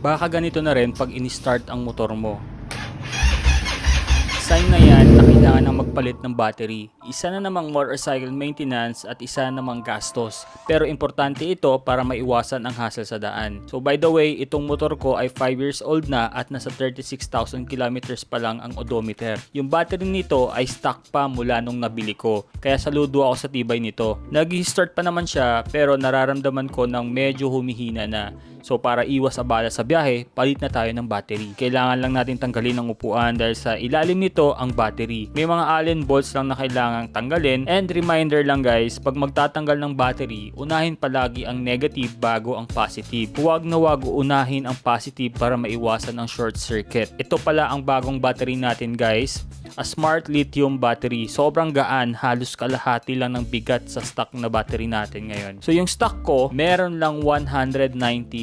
Baka ganito na rin pag in-start ang motor mo. Sign na yan na kailangan ng magpalit ng battery. Isa na namang motorcycle maintenance at isa namang gastos. Pero importante ito para maiwasan ang hassle sa daan. So by the way, itong motor ko ay 5 years old na at nasa 36,000 kilometers pa lang ang odometer. Yung battery nito ay stock pa mula nung nabili ko. Kaya saludo ako sa tibay nito. Nag-start pa naman siya pero nararamdaman ko ng medyo humihina na. So para iwas abala sa biyahe, palit na tayo ng battery. Kailangan lang natin tanggalin ang upuan dahil sa ilalim nito ang battery. May mga allen bolts lang na kailangang tanggalin. And reminder lang guys, pag magtatanggal ng battery, unahin palagi ang negative bago ang positive. Huwag na huwag unahin ang positive para maiwasan ang short circuit. Ito pala ang bagong battery natin guys. A smart lithium battery. Sobrang gaan, halos kalahati lang ng bigat sa stock na battery natin ngayon. So yung stock ko, meron lang 190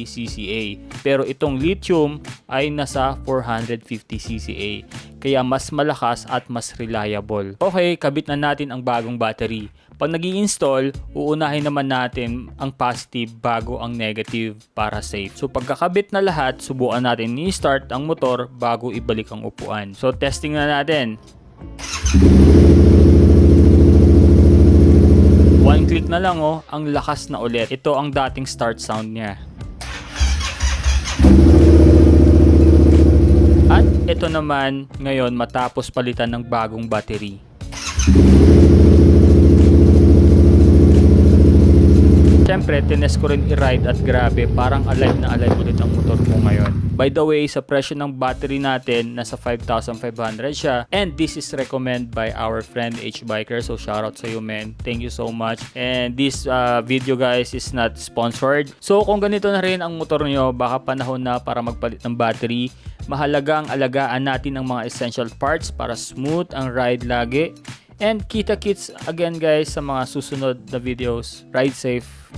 cca. Pero itong lithium ay nasa 450 cca. Kaya mas malakas at mas reliable. Okay, kabit na natin ang bagong battery. Pag nag-i-install, uunahin naman natin ang positive bago ang negative para safe. So pagkakabit na lahat, subukan natin ni-start ang motor bago ibalik ang upuan. So testing na natin. One click na lang oh, ang lakas na ulit. Ito ang dating start sound niya. At ito naman ngayon matapos palitan ng bagong battery. Siyempre, tinest ko rin i-ride at grabe, parang alive na alive ulit ang motor ko ngayon. By the way, sa presyo ng battery natin, nasa 5,500 siya. And this is recommended by our friend H-Biker. So shoutout sa iyo, man. Thank you so much. And this video guys is not sponsored. So kung ganito na rin ang motor nyo, baka panahon na para magpalit ng battery. Mahalagang alagaan natin ang mga essential parts para smooth ang ride lagi. And kita-kits again guys sa mga susunod na videos. Ride safe!